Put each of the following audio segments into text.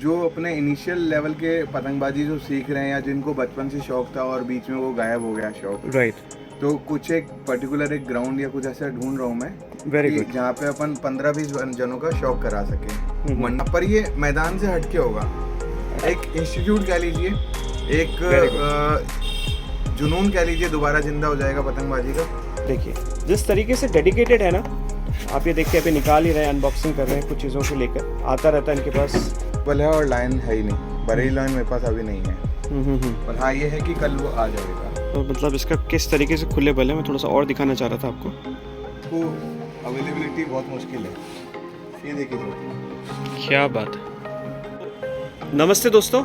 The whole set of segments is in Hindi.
जो अपने इनिशियल लेवल के पतंगबाजी जो सीख रहे हैं या जिनको बचपन से शौक था और बीच में वो गायब हो गया शौक, राइट, तो कुछ एक पर्टिकुलर एक ग्राउंड या कुछ ऐसा ढूंढ रहा हूँ मैं वेरी कि गुड। जहाँ पे अपन 15-20 जनों का शौक करा सके। पर ये मैदान से हटके होगा, एक इंस्टीट्यूट कह लीजिए, एक जुनून कह लीजिए, दोबारा जिंदा हो जाएगा पतंगबाजी का। देखिए जिस तरीके से डेडिकेटेड है ना, आप ये देखिए अभी निकाल ही रहे हैं, अनबॉक्सिंग कर रहे हैं कुछ चीज़ों को लेकर, आता रहता है इनके पास। बल है और लाइन है ही नहीं, बरेली लाइन मेरे पास अभी नहीं है। और हाँ ये है कि कल वो आ जाएगा। तो मतलब इसका किस तरीके से खुले बल है, मैं थोड़ा सा और दिखाना चाह रहा था आपको। तो अवेलेबिलिटी बहुत मुश्किल है, ये देखिए। क्या बात है। नमस्ते दोस्तों,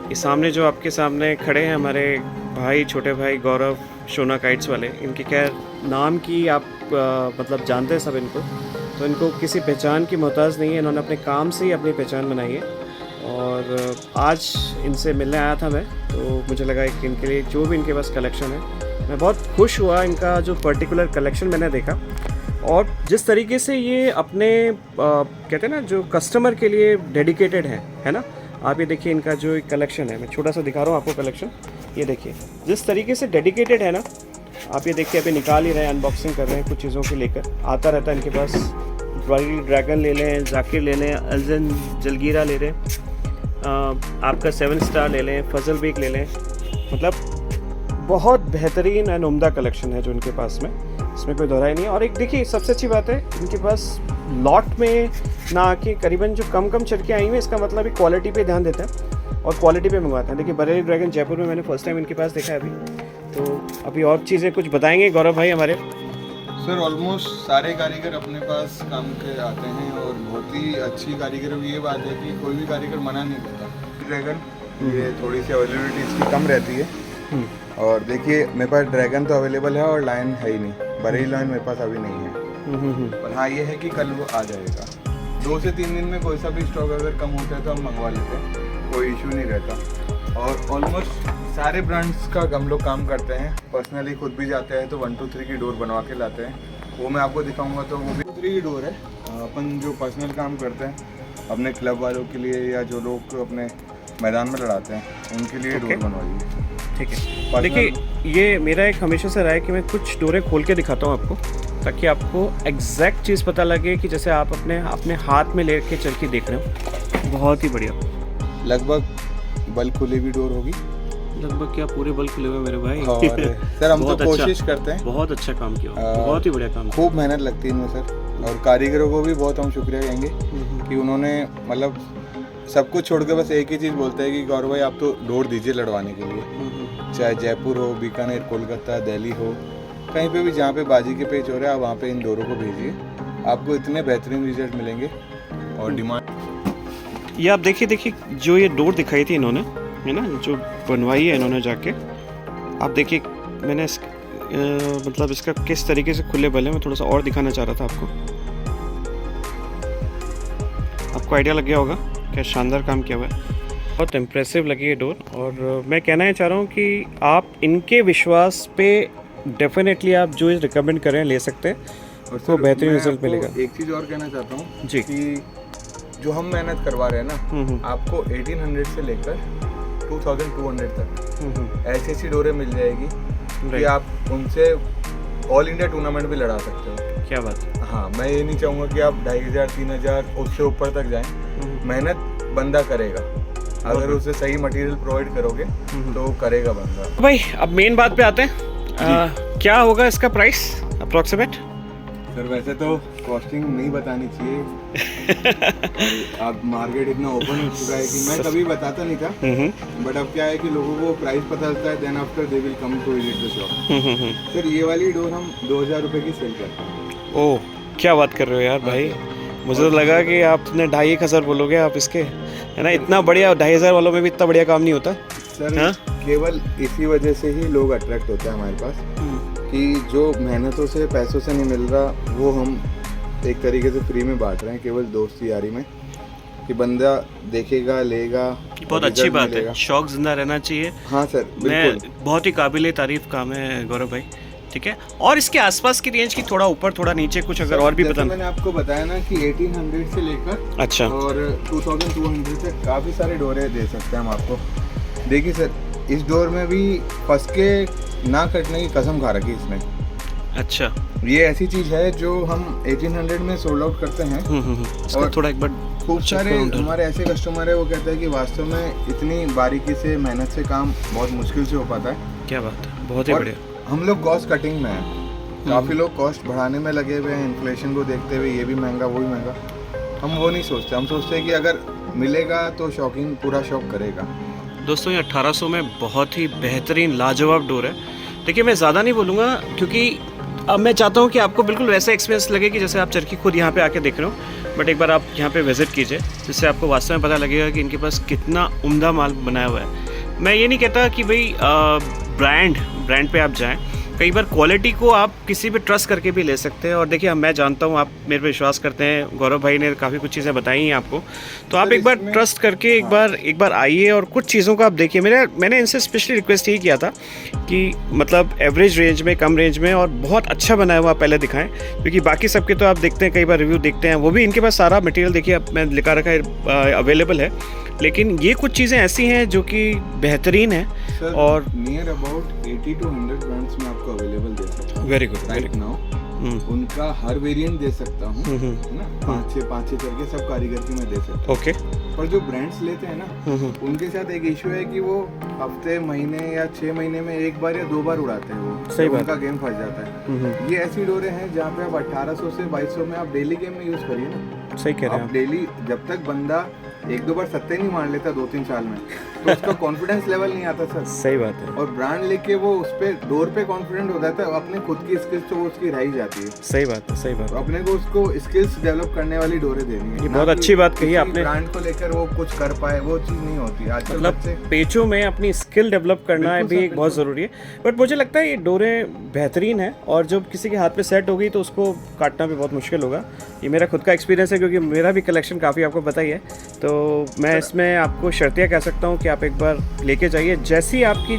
ये सामने जो आपके सामने खड़े हैं हमारे भाई, छोटे भाई गौरव, शोना काइट्स वाले। इनके खैर नाम की आप मतलब जानते हैं सब इनको, तो इनको किसी पहचान की मोहताज नहीं है, इन्होंने अपने काम से ही अपनी पहचान बनाई है। और आज इनसे मिलने आया था मैं, तो मुझे लगा कि इनके लिए जो भी इनके पास कलेक्शन है, मैं बहुत खुश हुआ इनका जो पर्टिकुलर कलेक्शन मैंने देखा। और जिस तरीके से ये अपने कहते हैं ना, जो कस्टमर के लिए डेडिकेटेड है ना। आप ये देखिए इनका जो एक कलेक्शन है, मैं छोटा सा दिखा रहा हूँ आपको कलेक्शन। ये देखिए जिस तरीके से डेडिकेटेड है ना, आप ये देखिए अभी निकाल ही रहे हैं, अनबॉक्सिंग कर रहे हैं कुछ चीज़ों को लेकर, आता रहता है इनके पास। रॉयल ड्रैगन ले लें, जाकिर ले लें, अल्जन जलगीरा ले लें, आपका 7 स्टार ले लें, फजल बेक ले लें। मतलब बहुत बेहतरीन एंड उम्दा कलेक्शन है जो इनके पास में, इसमें कोई दोहराई नहीं है। और एक देखिए सबसे अच्छी बात है, इनके पास लॉट में ना आके करीबन जो कम चढ़ आई हुई है, इसका मतलब है क्वालिटी पे ध्यान देते हैं और क्वालिटी पे मंगवाते हैं। देखिए बरेली ड्रैगन जयपुर में मैंने फर्स्ट टाइम इनके पास देखा है अभी। तो अभी और चीज़ें कुछ बताएंगे गौरव भाई हमारे। सर ऑलमोस्ट सारे कारीगर अपने पास काम के आते हैं और बहुत ही अच्छी कारीगर की ये बात है कि कोई भी कारीगर मना नहीं करता। ड्रैगन ये थोड़ी सी अवेलेबिलिटी इसकी कम रहती है। और देखिए मेरे पास ड्रैगन तो अवेलेबल है और लाइन है ही नहीं, बरेली लाइन मेरे पास अभी नहीं है। और हाँ ये है कि कल वो आ जाएगा, 2 से 3 दिन में कोई सा भी स्टॉक अगर कम होता है तो हम मंगवा लेते हैं, कोई इशू नहीं रहता। और ऑलमोस्ट सारे ब्रांड्स का हम लोग काम करते हैं, पर्सनली खुद भी जाते हैं तो 1 2 3 की डोर बनवा के लाते हैं, वो मैं आपको दिखाऊंगा। तो वो भी 3 की डोर है। अपन जो पर्सनल काम करते हैं अपने क्लब वालों के लिए या जो लोग अपने मैदान में लड़ाते हैं उनके लिए डोर बनवाइए। ठीक है, देखिए ये मेरा एक हमेशा से रहा है कि मैं कुछ डोरें खोल के दिखाता हूँ आपको, ताकि आपको एग्जैक्ट चीज़ पता लगे कि जैसे आप अपने हाथ में लेके चल के देख रहे हो। बहुत ही बढ़िया। लगभग बल खुली भी डोर होगी। लगभग क्या पूरे बल खुले हुए मेरे भाई। और सर हम तो कोशिश करते हैं। बहुत अच्छा काम किया, बहुत ही बढ़िया काम। खूब मेहनत लगती है इनमें सर, और कारीगरों को भी बहुत हम शुक्रिया कहेंगे कि उन्होंने मतलब सब कुछ छोड़ के बस एक ही चीज़ बोलते हैं कि गौरव भाई आप तो डोर दीजिए लड़वाने के लिए। चाहे जयपुर हो, बीकानेर, कोलकाता, दिल्ली हो, कहीं पे भी जहाँ पे बाजी के पेच हो रहे हैं आप वहाँ पे इन डोरों को भेजिए, आपको इतने बेहतरीन रिजल्ट मिलेंगे। और डिमांड ये आप देखिए जो ये डोर दिखाई थी इन्होंने, है ना, जो बनवाई है इन्होंने जाके, आप देखिए मैंने मतलब इसका किस तरीके से खुले बल है, मैं थोड़ा सा और दिखाना चाह रहा था आपको। आपको आइडिया लग गया होगा क्या शानदार काम किया हुआ है। बहुत इम्प्रेसिव लगी ये डोर। और मैं कहना ही चाह रहा हूँ कि आप इनके विश्वास पे डेफिनेटली आप जो रिकमेंड करें ले सकते हैं, उसको बेहतरीन रिजल्ट मिलेगा। एक चीज़ और कहना चाहता हूँ जी कि जो हम मेहनत करवा रहे हैं ना, आपको 1800 से लेकर 2200 तक ऐसी डोरें मिल जाएगी कि आप उनसे ऑल इंडिया टूर्नामेंट भी लड़ा सकते हो। क्या बात है। हाँ मैं ये नहीं चाहूँगा कि आप 2500 3000 उससे ऊपर तक जाएं। मेहनत बंदा करेगा, अगर उसे सही मटेरियल प्रोवाइड करोगे तो करेगा बंदा। भाई अब मेन बात पे आते हैं, क्या होगा इसका प्राइस अप्रोक्सीमेट? सर वैसे तो कॉस्टिंग नहीं बतानी चाहिए, अब मार्केट इतना ओपन हो चुका है कि मैं कभी बताता नहीं था, बट अब क्या है कि लोगों को प्राइस पता चलता है, then after they will come to visit the shop. Sir ये वाली डोर हम 2000 रुपये की सेल करते हैं। ओह क्या बात कर रहे हो यार भाई, मुझे तो लगा कि आपने 2500 बोलोगे आप इसके, है ना। इतना बढ़िया 2500 वालों में भी इतना बढ़िया काम नहीं होता सर। केवल इसी वजह से ही लोग अट्रैक्ट होते हैं हमारे पास कि जो मेहनतों से पैसों से नहीं मिल रहा वो हम एक तरीके से फ्री में बांट रहे हैं, केवल दोस्ती यारी में, कि बंदा देखेगा लेगा। बहुत अच्छी बात है, शौक जिंदा रहना चाहिए। हाँ सर बिल्कुल, बहुत ही काबिल तारीफ काम है गौरव भाई। ठीक है। और इसके आसपास की रेंज की थोड़ा ऊपर थोड़ा नीचे कुछ अगर और भी जैसे बताना। मैंने आपको बताया ना कि 1800 से लेकर अच्छा। और 2200 तक काफ़ी सारे डोरे दे सकते हैं हम आपको। देखिए सर, इस डोर में भी फंस के ना कटने की कसम खा रखी इसने। अच्छा। ये ऐसी चीज़ है जो हम 1800 में सोल्ड आउट करते हैं। इसका और थोड़ा एक बार खूब check सारे करो उधर। हमारे ऐसे कस्टमर है, वो कहते हैं कि वास्तव में इतनी बारीकी से मेहनत से काम बहुत मुश्किल से हो पाता है। क्या बात है, बहुत ही और बढ़िया। हम लोग कॉस्ट कटिंग में हैं, काफ़ी लोग कॉस्ट बढ़ाने में लगे हुए हैं, इन्फ्लेशन को देखते हुए, ये भी महंगा वो भी महंगा। हम वो नहीं सोचते, हम सोचते हैं कि अगर मिलेगा तो शॉकिंग पूरा शॉक करेगा। दोस्तों ये 1800 में बहुत ही बेहतरीन लाजवाब डोर है। देखिए मैं ज़्यादा नहीं बोलूँगा क्योंकि अब मैं चाहता हूँ कि आपको बिल्कुल वैसा एक्सपीरियंस लगे कि जैसे आप चरखी खुद यहाँ पे आके देख रहे हो, बट एक बार आप यहाँ पे विज़िट कीजिए, जिससे आपको वास्तव में पता लगेगा कि इनके पास कितना उम्दा माल बनाया हुआ है। मैं ये नहीं कहता कि भाई ब्रांड पे आप जाएं, कई बार क्वालिटी को आप किसी पे ट्रस्ट करके भी ले सकते हैं। और देखिए मैं जानता हूँ आप मेरे पे विश्वास करते हैं, गौरव भाई ने काफ़ी कुछ चीज़ें बताई हैं आपको, तो आप एक बार ट्रस्ट करके एक बार आइए और कुछ चीज़ों को आप देखिए। मैंने इनसे स्पेशली रिक्वेस्ट यही किया था कि मतलब एवरेज रेंज में, कम रेंज में और बहुत अच्छा बनाया हुआ पहले दिखाएं, क्योंकि बाकी सबके तो आप देखते हैं, कई बार रिव्यू देखते हैं, वो भी इनके पास सारा मटेरियल देखिए अब मैं लिखा रखा है अवेलेबल है, लेकिन ये कुछ चीज़ें ऐसी हैं जो कि बेहतरीन है। सर, और नियर अबाउट 80 to 100 ब्रांड्स में आपको अवेलेबल दे सकता हूँ वेरी गुड राइट नाउ। उनका हर वेरिएंट दे सकता हूँ, है ना, 5-6 करके सब कारीगर की मैं दे सकता हूँ। ओके। पर जो ब्रांड्स लेते हैं ना, उनके साथ एक इशू है कि वो हफ्ते, महीने या 6 महीने में एक बार या 2 बार उड़ाते हैं, वो सही बात। उनका गेम फंस जाता है। ये ऐसी डोरे हैं जहाँ पे आप 1800 से 2200 में आप डेली गेम में यूज करिए ना। सही कह रहे हैं आप आप। डेली, जब तक बंदा 1-2 बार सत्ते नहीं मार लेता 2-3 साल में, तो उसका कॉन्फिडेंस लेवल नहीं आता सर। सही बात है। और ब्रांड लेके वो उस पे डोर पे कॉन्फिडेंट हो जाता है, अपने खुद की स्किल्स तो वो उसकी रह ही जाती है। सही बात है, सही बात तो है। अपने को उसको स्किल्स डेवलप करने वाली डोरे देनी है। ये ना बहुत कि अच्छी बात कही किसी आपने। ब्रांड को लेकर वो कुछ कर पाए, वो चीज़ नहीं होती आजकल। मतलब बच्चे पेचों में अपनी स्किल डेवलप करना है बिल्कुल भी सर, एक बहुत ज़रूरी है। बट मुझे लगता है ये डोरें बेहतरीन है और जब किसी के हाथ पे सेट हो गई तो उसको काटना भी बहुत मुश्किल होगा। ये मेरा खुद का एक्सपीरियंस है क्योंकि मेरा भी कलेक्शन काफ़ी आपको पता ही है, तो मैं इसमें आपको शर्तियाँ कह सकता हूँ कि आप एक बार लेके जाइए। जैसी आपकी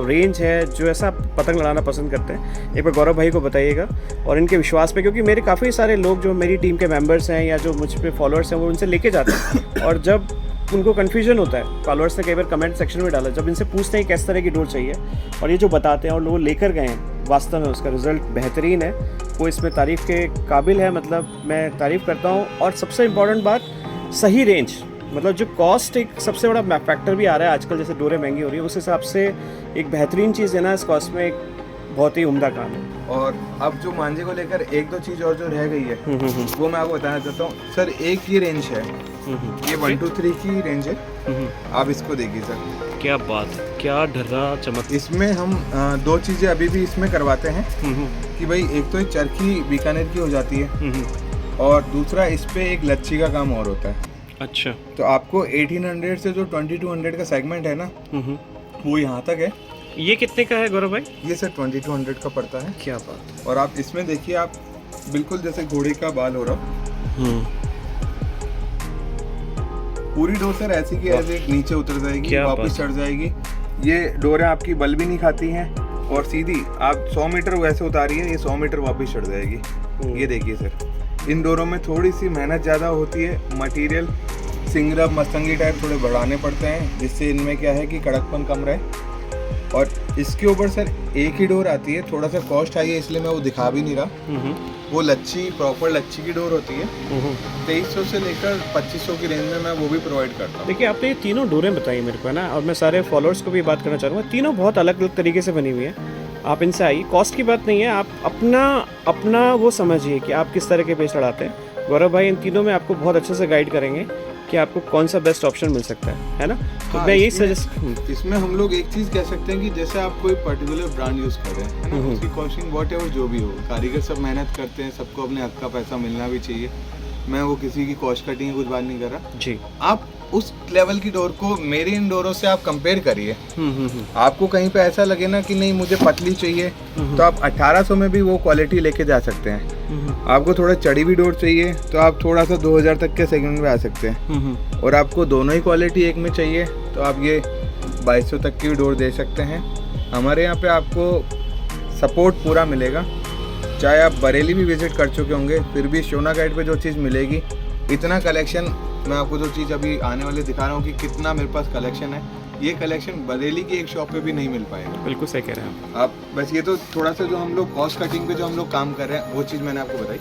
रेंज है, जो ऐसा आप पतंग लड़ाना पसंद करते हैं, एक बार गौरव भाई को बताइएगा और इनके विश्वास पे, क्योंकि मेरे काफ़ी सारे लोग जो मेरी टीम के मेंबर्स हैं या जो मुझ पे फॉलोअर्स हैं वो उनसे लेके जाते हैं और जब उनको कन्फ्यूजन होता है, फॉलोअर्स ने कई बार कमेंट सेक्शन में डाला, जब इनसे पूछते हैं किस तरह की डोर चाहिए और ये जो बताते हैं और लोग लेकर गए हैं, वास्तव में उसका रिजल्ट बेहतरीन है, वो इसमें तारीफ़ के काबिल है। मतलब मैं तारीफ़ करता हूँ। और सबसे इम्पॉर्टेंट बात, सही रेंज, मतलब जो कॉस्ट एक सबसे बड़ा फैक्टर भी आ रहा है आजकल, जैसे डोरें महंगी हो रही है, उस हिसाब से एक बेहतरीन चीज़ है ना, इस कॉस्ट में एक बहुत ही उम्दा काम है। और अब जो मांझे को लेकर 1-2 चीज़ और जो रह गई है वो मैं आपको बताना चाहता हूँ सर। एक ये रेंज है, ये 1 2 3 की रेंज है, आप इसको देखिए सर। क्या बात है, क्या ढर्रा चमक। इसमें हम 2 चीज़ें अभी भी इसमें करवाते हैं कि भाई एक तो एक चरखी बीकानेर की हो जाती है और दूसरा इस पे एक लच्छी का काम और होता है। अच्छा। तो आपको 1800 से जो 2200 का सेगमेंट है ना, वो यहाँ तक है। ये कितने का है गौरव भाई? ये सर 2200 का पड़ता है। क्या बात है। और आप इसमें देखिए, आप बिल्कुल जैसे घोड़े का बाल हो रहा, पूरी डोर सर ऐसी की ऐसे नीचे उतर जाएगी, वापस चढ़ जाएगी। ये डोरें आपकी बल भी नहीं खाती हैं और सीधी आप 100 मीटर वैसे उतारिए, ये 100 मीटर वापस चढ़ जाएगी। ये देखिए सर, इन डोरों में थोड़ी सी मेहनत ज़्यादा होती है, मटेरियल सिंगरब मस्तंगी टाइप थोड़े बढ़ाने पड़ते हैं, जिससे इनमें क्या है कि कड़कपन कम रहे। और इसके ऊपर सर एक ही डोर आती है, थोड़ा सा कॉस्ट हाई है इसलिए मैं वो दिखा भी नहीं रहा। वो लच्छी, प्रॉपर लच्छी की डोर होती है, 2300 से लेकर 2500 की रेंज में मैं वो भी प्रोवाइड करता हूँ। देखिए आपने ये तीनों डोरें बताई मेरे को ना, और मैं सारे फॉलोअर्स को भी बात करना चाहूँगा, तीनों बहुत अलग अलग तरीके से बनी हुई है। आप इनसे आइए, कॉस्ट की बात नहीं है, आप अपना वो समझिए कि आप किस तरह के पेच लड़ाते हैं। गौरव भाई इन तीनों में आपको बहुत अच्छे से गाइड करेंगे कि आपको कौन सा बेस्ट ऑप्शन मिल सकता है ना। तो हाँ, मैं यही सजेस्ट, इसमें हम लोग एक चीज़ कह सकते हैं कि जैसे आप कोई पर्टिकुलर ब्रांड यूज़ कर रहे हैं, है ना, उसकी कॉस्टिंग वॉट एवर जो भी हो, कारीगर सब मेहनत करते हैं, सबको अपने हक का पैसा मिलना भी चाहिए। मैं वो किसी की कॉस्ट कटिंग की कुछ बात नहीं कर रहा जी। आप उस लेवल की डोर को मेरी इन डोरों से आप कंपेयर करिए। आपको कहीं पे ऐसा लगे ना कि नहीं मुझे पतली चाहिए, तो आप 1800 में भी वो क्वालिटी लेके जा सकते हैं। आपको थोड़ा चढ़ी हुई डोर चाहिए तो आप थोड़ा सा 2000 तक के सेगमेंट में आ सकते हैं। और आपको दोनों ही क्वालिटी एक में चाहिए तो आप ये 2200 तक की डोर दे सकते हैं। हमारे यहाँ पे आपको सपोर्ट पूरा मिलेगा। चाहे आप बरेली भी विजिट कर चुके होंगे, फिर भी शोना गाइड पे जो चीज़ मिलेगी, इतना कलेक्शन, मैं आपको जो चीज़ अभी आने वाले दिखा रहा हूँ कि कितना मेरे पास कलेक्शन है, ये कलेक्शन बरेली की एक शॉप पे भी नहीं मिल पाएगा। बिल्कुल सही कह रहे हैं आप बस ये तो थोड़ा सा जो हम लोग कॉस्ट कटिंग पे जो हम लोग काम कर रहे हैं वो चीज़ मैंने आपको बताई।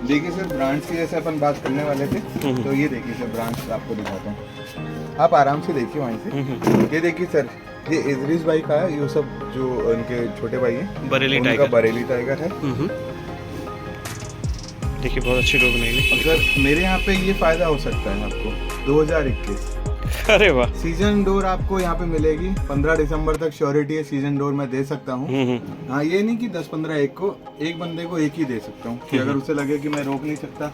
देखिए सर, ब्रांड्स की जैसे अपन बात करने वाले थे, तो ये देखिए सर ब्रांड्स आपको दिखाता हूँ, आप आराम से देखिए वहीं से। ये देखिए सर, ये इजरीस भाई का है, ये सब जो उनके छोटे भाई हैं, बरेली उनका टाइगर। बरेली टाइगर है। देखिए बहुत अच्छी डोर बनाई और सर मेरे यहाँ पे ये फ़ायदा हो सकता है आपको 2021 अरे वाह। सीजन डोर आपको यहाँ पे मिलेगी। 15 दिसंबर तक श्योरिटी है, सीजन डोर मैं दे सकता हूँ। हाँ, ये नहीं कि 10-15 एक बंदे को एक ही दे सकता हूँ कि अगर उसे लगे कि मैं रोक नहीं सकता।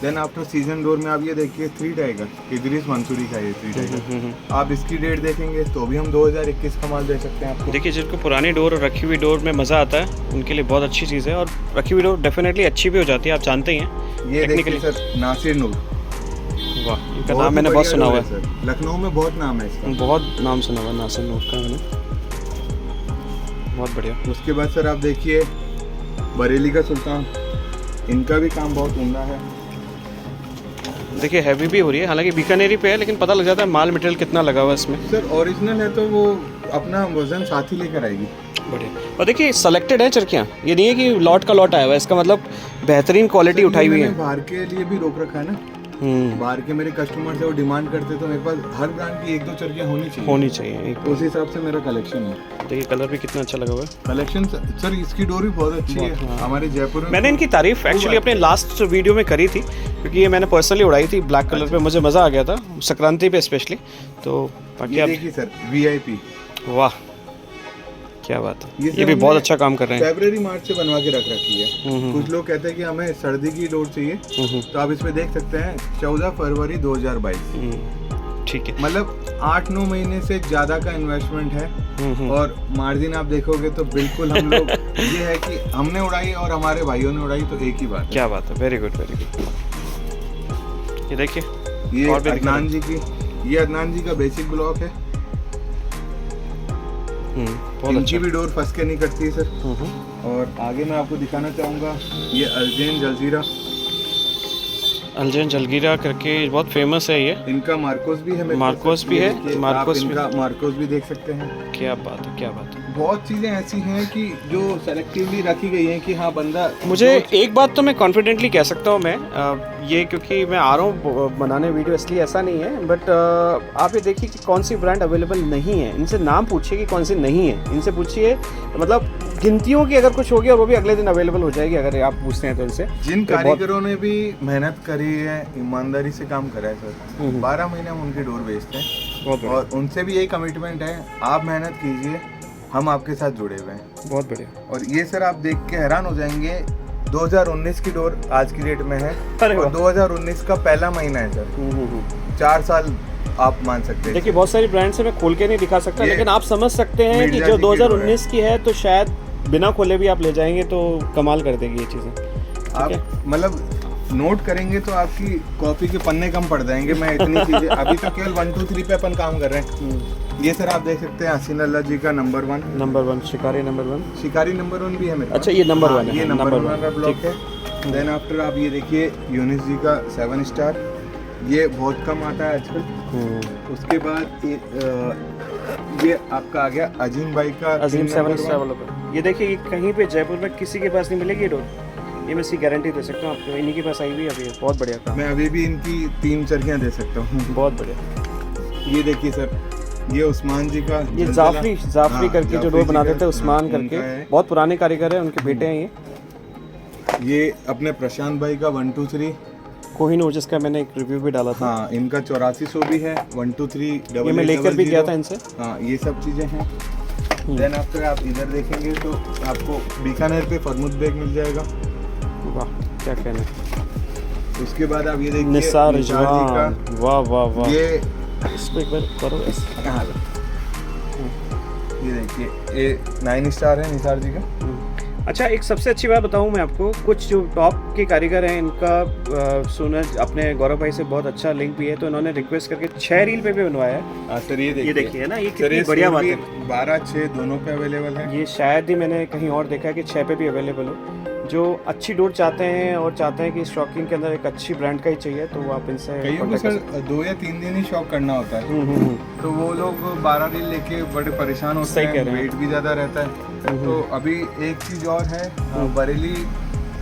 देन आफ्टर सीजन डोर में आप ये देखिए 3 टाइगर, इदरीस मंसूरी का ये 3 टाइगर, आप इसकी डेट देखेंगे तो भी हम 2021 का माल दे सकते हैं आपको। देखिए जिनको पुरानी डोर और रखी हुई डोर में मज़ा आता है उनके लिए बहुत अच्छी चीज़ है, और रखी हुई डोर डेफिनेटली अच्छी भी हो जाती है, आप जानते ही हैं। ये देखिए सर, नासिर नूर, वाह, इनका नाम मैंने बहुत सुना हुआ है। लखनऊ में बहुत नाम है इसका, बहुत नाम सुना हुआ है नासिर नूर का मैंने, बहुत बढ़िया। उसके बाद सर आप देखिए बरेली का सुल्तान, इनका भी काम बहुत उम्दा है। देखिए हैवी भी हो रही है, हालांकि बीकानेरी पे है, लेकिन पता लग जाता है माल मटेरियल कितना लगा हुआ है इसमें। सर ओरिजिनल है तो वो अपना वजन साथ ही लेकर आएगी। बढ़िया। और देखिए सेलेक्टेड है चरखियाँ, ये नहीं है कि लॉट का लॉट आया हुआ है, इसका मतलब बेहतरीन क्वालिटी उठाई हुई है। बाहर के लिए भी रोक रखा है ना, बाहर के मेरे कस्टमर से वो डिमांड करते, तो मेरे पास हर ब्रांड की 1-2 चरखियाँ होनी चाहिए। उस हिसाब से मेरा कलेक्शन है। देखिए कलर भी कितना अच्छा लगा हुआ है। कलेक्शन सर, इसकी डोर भी बहुत अच्छी है हमारे जयपुर में। मैंने इनकी तारीफ एक्चुअली अपने लास्ट वीडियो में करी थी, क्योंकि ये मैंने पर्सनली उड़ाई थी ब्लैक कलर पे, मुझे मज़ा आ गया था संक्रांति पे स्पेशली। तो बाकी आप देखिए सर, VIP, वाह क्या बात है, ये भी बहुत अच्छा काम कर रहे हैं। फेब्रुअरी मार्च से बनवा के रख रखी है। कुछ लोग कहते हैं कि हमें सर्दी की डोर चाहिए, तो आप इसमें देख सकते हैं 14 फरवरी 2022। ठीक है, मतलब 8-9 महीने से ज्यादा का इन्वेस्टमेंट है, और मार्जिन आप देखोगे तो बिल्कुल हम लोग ये है कि हमने उड़ाई और हमारे भाइयों ने उड़ाई, तो एक ही बात है। क्या बात है, वेरी गुड वेरी गुड। ये देखिए ये अदनान जी की, ये अदनान जी का बेसिक ब्लॉक है। बहुत इनकी अच्छा। भी डोर फंस के नहीं करती है सर। और आगे मैं आपको दिखाना चाहूँगा, ये अल्जेन जलजीरा, अल्जेन जलगीरा करके बहुत फेमस है ये। इनका मार्कोस भी है, मार्कोस भी है, मार्कोस भी, मार्कोस भी देख सकते हैं। क्या बात है, क्या बात है। बहुत चीज़ें ऐसी हैं कि जो सेलेक्टिवली रखी गई हैं कि हाँ बंदा, मुझे एक बात तो मैं कॉन्फिडेंटली कह सकता हूँ मैं, ये क्योंकि मैं आ रहा हूँ बनाने वीडियो, इसलिए ऐसा नहीं है, बट आप ये देखिए कि कौन सी ब्रांड अवेलेबल नहीं है, इनसे नाम पूछिए कि कौन सी नहीं है, इनसे पूछिए, मतलब गिनतियों की अगर कुछ होगी और वो भी अगले दिन अवेलेबल हो जाएगी अगर आप पूछते हैं तो इनसे। जिन कारीगरों ने भी मेहनत करी है, ईमानदारी से काम करा है सर, 12 महीने हम उनकी डोर बेचते हैं, और उनसे भी यही कमिटमेंट है, आप मेहनत कीजिए, हम आपके साथ जुड़े हुए हैं। बहुत बढ़िया। और ये सर आप देख के हैरान हो जाएंगे, 2019 की डोर आज की डेट में है, अरे और 2019 का पहला महीना है सर। 4 साल आप मान सकते हैं। देखिए बहुत सारी ब्रांड से मैं खोल के नहीं दिखा सकता, लेकिन आप समझ सकते हैं कि जो 2019 की है तो शायद बिना खोले भी आप ले जाएंगे तो कमाल कर देगी ये चीज़ें। आप मतलब नोट करेंगे तो आपकी कॉपी के पन्ने कम पड़ जाएंगे। मैं इतनी चीज़ें अभी तो केवल 1 2 3 पे अपन काम कर रहे हैं। ये सर आप देख सकते हैं हसीन अल्लाह जी का नंबर 1, शिकारी नंबर 1, शिकारी नंबर 1 भी है मेरे। अच्छा ये नंबर 1 है, ये नंबर 1 का ब्लॉक है। देन आफ्टर आप ये देखिए यूनिस जी का 7 स्टार, ये बहुत कम आता है आजकल। उसके बाद ये आपका आ गया अजीम भाई का अजीम 7 स्टार वाला। ये देखिए ये कहीं पे जयपुर में किसी के पास नहीं मिलेगी ये डोर, ये मैं इसकी गारंटी दे सकता हूँ आपको, इन्हीं के पास आई हुई है अभी। बहुत बढ़िया काम, मैं अभी भी इनकी 3 चरखियाँ दे सकता हूँ। बहुत बढ़िया। ये देखिए सर, ये उस्मान जी का, ये जाफरी करके जो डोर बनाते थे उस्मान करके, बहुत पुराने कारीगर है, उनके बेटे हैं ये अपने प्रशांत भाई का 1 2 3 कोहिनूर, जिसका मैंने एक रिव्यू भी डाला था। हाँ, इनका 8400 भी है, 1 2 3 ये मैं लेकर भी गया था इनसे। हाँ, ये सब चीज़ें हैं। देन आफ्टर आप इधर देखेंगे तो आपको बीकानेर पे फरमुद बेग मिल जाएगा। वाह क्या कहना है। उसके बाद आप ये देखिए निसार रिजवान, वाह वाह वाह। ये इसको एक बार करो ऐसे। ये देखिए ये 9 स्टार है निसार जी का। अच्छा, एक सबसे अच्छी बात बताऊं मैं आपको, कुछ जो टॉप के कारीगर हैं इनका सुना अपने गौरव भाई से बहुत अच्छा लिंक भी है, तो इन्होंने रिक्वेस्ट करके 6 रील पे भी बनवाया है। सर ये देखिए ना, ये सर कितनी ये बढ़िया बात भी है। 12-6 दोनों पे अवेलेबल है। ये शायद ही मैंने कहीं और देखा है कि 6 पे भी अवेलेबल हो। जो अच्छी डोर चाहते हैं और चाहते हैं कि स्टॉकिंग के अंदर एक अच्छी ब्रांड का ही चाहिए, तो आप इनसे कईयों को contact कर सर सकते 2 या 3 दिन ही शॉप करना होता है, हैं। तो वो लोग 12 रील लेके बड़े परेशान होते सही कह हैं, रहे हैं। वेट भी ज़्यादा रहता है। तो अभी एक चीज़ और है, बरेली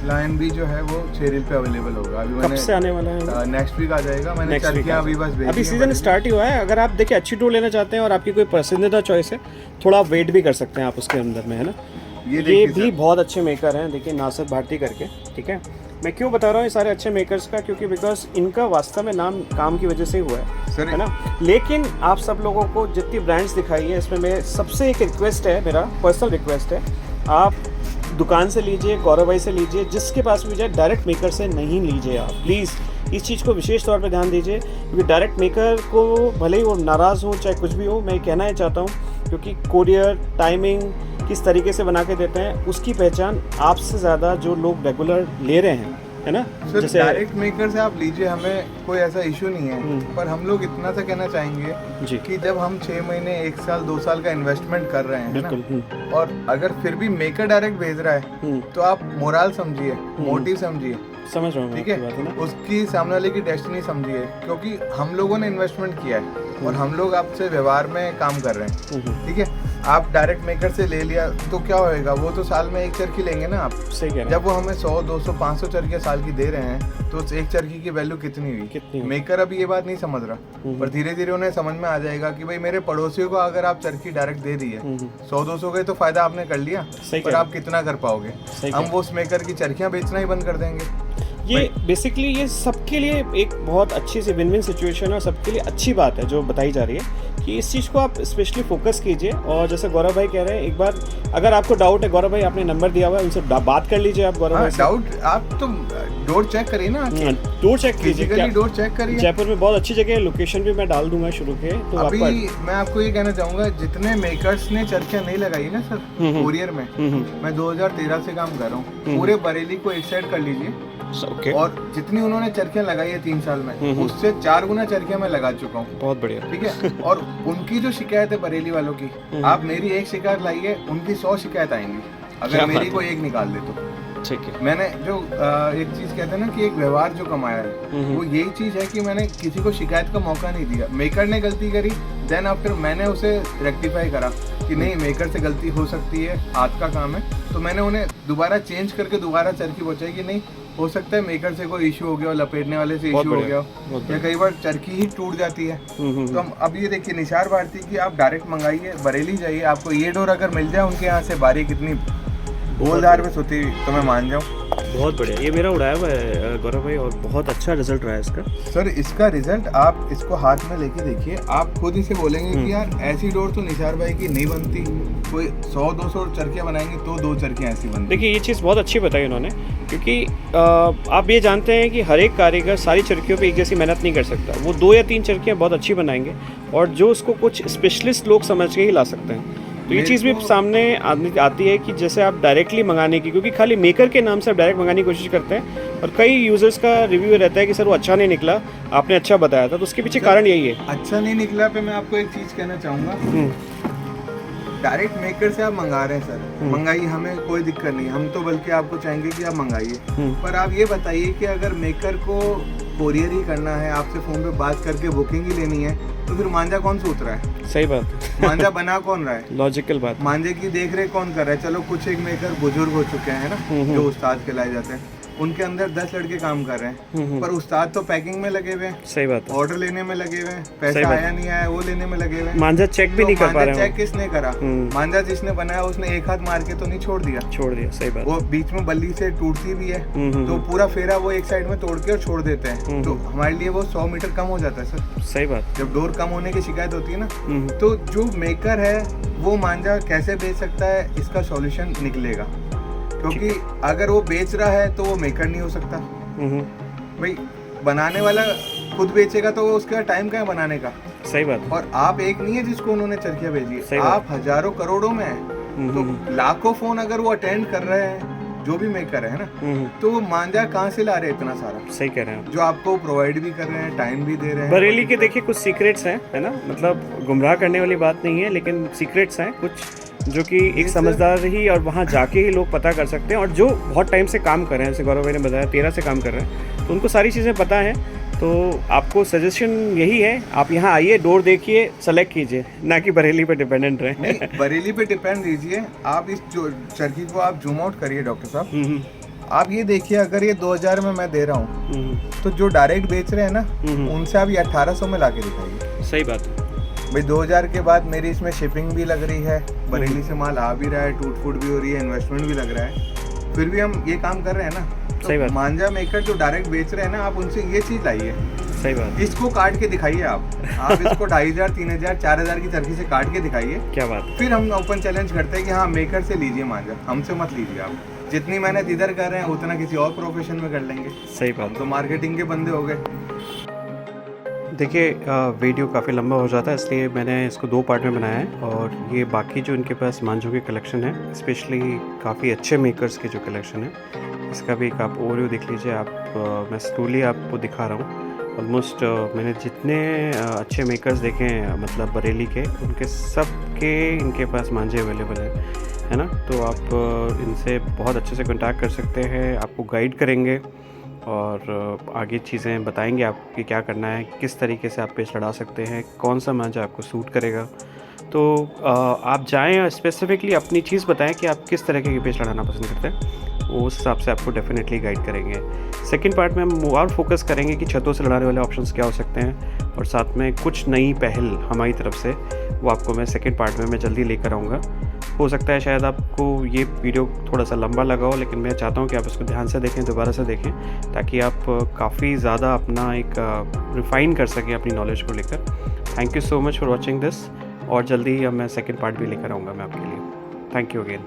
लाइन भी जो है वो 6 रील पे अवेलेबल होगा। अभी कब से आने वाला है? नेक्स्ट वीक आ जाएगा। मैंने Next week चरखियाँ आ अभी बस भेजी अभी हैं सीजन बरेली। स्टार्ट ही हुआ है। अगर आप देखिए अच्छी डोर लेना चाहते हैं और आपकी कोई पसंदीदा चॉइस है, थोड़ा आप वेट भी कर सकते हैं आप उसके अंदर में, है ना। ये देखिए भी सर, बहुत अच्छे मेकर हैं, देखिए नासिर भारती करके, ठीक है। मैं क्यों बता रहा हूँ ये सारे अच्छे मेकर्स का, क्योंकि बिकॉज इनका वास्तव में नाम काम की वजह से ही हुआ सर है ना। लेकिन आप सब लोगों को जितनी ब्रांड्स दिखाई है, इसमें मेरे सबसे एक रिक्वेस्ट है, मेरा पर्सनल रिक्वेस्ट है, आप दुकान से लीजिए, गौरव भाई से लीजिए, जिसके पास भी जाए डायरेक्ट मेकर से नहीं लीजिए आप, प्लीज़ इस चीज़ को विशेष तौर पे ध्यान दीजिए, क्योंकि डायरेक्ट मेकर को भले ही वो नाराज़ हो चाहे कुछ भी हो, मैं कहना ही चाहता हूँ, क्योंकि कोरियर टाइमिंग किस तरीके से बना के देते हैं उसकी पहचान आपसे ज़्यादा जो लोग रेगुलर ले रहे हैं, है ना। सर डायरेक्ट मेकर से आप लीजिए, हमें कोई ऐसा इशू नहीं है, पर हम लोग इतना सा कहना चाहेंगे जी कि जब हम 6 महीने 1 साल 2 साल का इन्वेस्टमेंट कर रहे हैं, है बिल्कुल। ना, और अगर फिर भी मेकर डायरेक्ट भेज रहा है तो आप मोरल समझिए, मोटिव समझिए, समझ रहा हूँ मैं ठीक आपकी बात, है है, ना। उसकी सामने वाले की डेस्टिनी समझिए, क्योंकि हम लोगों ने इन्वेस्टमेंट किया है और हम लोग आपसे व्यवहार में काम कर रहे हैं, ठीक है। आप डायरेक्ट मेकर से ले लिया तो क्या होएगा, वो तो साल में 1 चरखी लेंगे ना आप। सही कह रहे हैं। जब वो हमें 100 200 500 चरखियाँ साल की दे रहे हैं तो उस 1 चरखी की वैल्यू कितनी हुई। मेकर अभी ये बात नहीं समझ रहा, पर धीरे धीरे उन्हें समझ में आ जाएगा कि भाई मेरे पड़ोसियों को अगर आप चरखी डायरेक्ट दे दी है 100-200 गए तो फायदा आपने कर लिया, पर आप कितना कर पाओगे। हम वो उस मेकर की चरखियाँ बेचना ही बंद कर देंगे। ये बेसिकली ये सबके लिए एक बहुत अच्छी सी विन विन सिचुएशन है और सबके लिए अच्छी बात है जो बताई जा रही है कि इस चीज़ को आप स्पेशली फोकस कीजिए। और जैसे गौरव भाई कह रहे हैं, एक बार अगर आपको डाउट है, गौरव भाई आपने नंबर दिया हुआ है, उनसे बात कर लीजिए आप गौरव भाई से। डाउट आप तो डोर चेक करिए ना, डोर चेक कीजिए, फिजिकली डोर चेक करिए। जयपुर में बहुत अच्छी जगह है, लोकेशन भी मैं डाल दूंगा शुरू के, तो अभी आपको मैं आपको ये कहना चाहूंगा, जितने मेकर्स ने चरखियाँ नहीं लगाई ना सर कोरियर में, मैं 2013 से काम कर रहा हूँ, पूरे बरेली को एक साइड कर लीजिए, ओके, और जितनी उन्होंने चरखियाँ लगाई है 3 साल में, उससे 4 गुना चरखियाँ मैं लगा चुका हूँ। बहुत बढ़िया, ठीक है। और उनकी जो शिकायत है बरेली वालों की, आप मेरी एक शिकायत लाइए, उनकी 100 शिकायत आएंगी अगर मेरी को एक निकाल दे तो। ठीक है। मैंने जो एक चीज कहते हैं ना कि एक व्यवहार जो कमाया है, वो यही चीज है कि मैंने किसी को शिकायत का मौका नहीं दिया। मेकर ने गलती करी, देन आफ्टर मैंने उसे रेक्टिफाई करा कि नहीं, मेकर से गलती हो सकती है, हाथ का काम है, तो मैंने उन्हें दोबारा चेंज करके दोबारा चरखी पहुंचाई कि नहीं, हो सकता है मेकर से कोई इशू हो गया, लपेटने वाले से इशू हो गया, या कई बार चरखी ही टूट जाती है। तो हम अब ये देखिए, निसार भारती की आप डायरेक्ट मंगाइए, बरेली जाइए, आपको ये डोर अगर मिल जाए उनके यहाँ से, बारीक इतनी गोलदार में सोती हुई, तो मैं मान जाऊँ। बहुत बढ़िया, ये मेरा उड़ाया हुआ है गौरव भाई, और बहुत अच्छा रिजल्ट रहा है इसका। सर इसका रिजल्ट आप इसको हाथ में लेके देखिए, आप खुद इसे बोलेंगे कि यार ऐसी डोर तो निसार भाई की नहीं बनती, कोई 100-200 चरखियाँ बनाएंगे तो 2 चरखियाँ ऐसी बनती। देखिए, ये चीज़ बहुत अच्छी बताई उन्होंने, क्योंकि आप ये जानते हैं कि हर एक कारीगर सारी चरखियों पे एक जैसी मेहनत नहीं कर सकता। वो 2 या 3 चरखियाँ बहुत अच्छी बनाएंगे, और जो उसको कुछ स्पेशलिस्ट लोग समझ के ही ला सकते हैं। तो ये चीज़ भी सामने आती है कि जैसे आप डायरेक्टली मंगाने की, क्योंकि खाली मेकर के नाम से आप डायरेक्ट मंगाने की कोशिश करते हैं, और कई यूजर्स का रिव्यू रहता है कि सर वो अच्छा नहीं निकला, आपने अच्छा बताया था, तो उसके पीछे कारण यही है। अच्छा नहीं निकला पे मैं आपको एक चीज़ कहना चाहूँगा, डायरेक्ट मेकर से आप मंगा रहे हैं सर, मंगाइए, हमें कोई दिक्कत नहीं, हम तो बल्कि आपको चाहेंगे कि आप मंगाइए, पर आप ये बताइए कि अगर मेकर को कोरियर ही करना है, आपसे फ़ोन पे बात करके बुकिंग ही लेनी है, तो फिर मांझा कौन सूत रहा है? सही बात, मांझा बना कौन रहा है? लॉजिकल बात। मांझे की देख रेख कौन कर रहा है? चलो कुछ एक मेकर बुजुर्ग हो चुके हैं ना, जो उस्ताद कहलाए जाते हैं, उनके अंदर 10 लड़के काम कर रहे हैं, पर उस्ताद तो पैकिंग में लगे हुए हैं, सही बात है, ऑर्डर लेने में लगे हुए हैं, पैसा आया नहीं आया वो लेने में लगे हुए हैं, मांझा चेक भी नहीं कर पा रहे हैं। चेक किसने करा? मांझा जिसने बनाया उसने एक हाथ मार के तो नहीं छोड़ दिया, सही बात। वो बीच में बल्ली से टूटती भी है, तो पूरा फेरा वो एक साइड में तोड़ के और छोड़ देते हैं, तो हमारे लिए वो 100 मीटर कम हो जाता है सर। सही बात। जब डोर कम होने की शिकायत होती है ना, तो जो मेकर है वो मांझा कैसे बेच सकता है, इसका सॉल्यूशन निकलेगा, क्योंकि अगर वो बेच रहा है तो वो मेकर नहीं हो सकता। भाई बनाने वाला खुद बेचेगा तो वो उसका टाइम क्या है बनाने का? सही बात। और आप एक नहीं है जिसको उन्होंने चरखियाँ भेजी है, आप हजारों करोड़ों में है, तो लाखों फोन अगर वो अटेंड कर रहे हैं जो भी मेकर है ना, तो वो मांझा कहाँ से ला रहे हैं इतना सारा? सही कह रहे हैं, जो आपको प्रोवाइड भी कर रहे हैं, टाइम भी दे रहे हैं। बरेली के देखिए कुछ सीक्रेट्स हैं, है ना, मतलब गुमराह करने वाली बात नहीं है, लेकिन सीक्रेट्स हैं कुछ जो कि एक समझदार ही और वहाँ जाके ही लोग पता कर सकते हैं, और जो बहुत टाइम से काम कर रहे हैं, जैसे गौरव भाई ने बताया 13 से काम कर रहे हैं, तो उनको सारी चीज़ें पता है। तो आपको सजेशन यही है, आप यहाँ आइए, डोर देखिए, सेलेक्ट कीजिए, ना कि बरेली पे डिपेंडेंट रहें। नहीं, बरेली पे डिपेंड दीजिए आप। इस जो चरखी को आप जूम आउट करिए डॉक्टर साहब, आप ये देखिए, अगर ये 2000 में मैं दे रहा हूँ, तो जो डायरेक्ट बेच रहे हैं ना, उनसे आप ये 1800 में ला के दिखाइए। सही बात है भाई। 2000 के बाद मेरी इसमें शिपिंग भी लग रही है, बरेली से माल आ भी रहा है, टूट फूट भी हो रही है, इन्वेस्टमेंट भी लग रहा है, फिर भी हम ये काम कर रहे हैं ना। तो सही बात। मांझा मेकर जो डायरेक्ट बेच रहे हैं ना, आप उनसे ये चीज लाइए। सही बात। इसको काट के दिखाइए आप इसको 2500, 3000, 4000 की चरखी से काट के दिखाइए। क्या बात है। फिर हम ओपन चैलेंज करते हैं कि हाँ, मेकर से लीजिए मांझा, हमसे मत लीजिए आप। जितनी मेहनत इधर कर रहे हैं उतना किसी और प्रोफेशन में कर लेंगे। सही बात। तो मार्केटिंग के बंदे हो गए। देखिए वीडियो काफ़ी लंबा हो जाता है, इसलिए मैंने इसको 2 पार्ट में बनाया है, और ये बाकी जो इनके पास मांझों की कलेक्शन है, स्पेशली काफ़ी अच्छे मेकर्स के जो कलेक्शन है, इसका भी एक आप ओवरव्यू देख लीजिए। आप मैं स्लोली आपको दिखा रहा हूँ। ऑलमोस्ट मैंने जितने अच्छे मेकर्स देखे हैं, मतलब बरेली के, उनके सब के इनके पास मांझे अवेलेबल है ना। तो आप इनसे बहुत अच्छे से कॉन्टैक्ट कर सकते हैं, आपको गाइड करेंगे और आगे चीज़ें बताएंगे आपकी क्या करना है, किस तरीके से आप पेच लड़ा सकते हैं, कौन सा मांझा आपको सूट करेगा। तो आप जाएं, स्पेसिफिकली अपनी चीज़ बताएं कि आप किस तरह के पेच लड़ाना पसंद करते हैं, उस हिसाब से आपको डेफिनेटली गाइड करेंगे। सेकंड पार्ट में हम और फोकस करेंगे कि छतों से लड़ाने वाले ऑप्शंस क्या हो सकते हैं, और साथ में कुछ नई पहल हमारी तरफ से, वो आपको मैं सेकंड पार्ट में मैं जल्दी लेकर आऊँगा। हो सकता है शायद आपको ये वीडियो थोड़ा सा लंबा लगा हो, लेकिन मैं चाहता हूँ कि आप इसको ध्यान से देखें, दोबारा से देखें, ताकि आप काफ़ी ज़्यादा अपना एक रिफ़ाइन कर सकें अपनी नॉलेज को लेकर। Thank you so much for watching this, और जल्दी ही मैं सेकंड पार्ट भी लेकर आऊँगा मैं आपके लिए। Thank you again.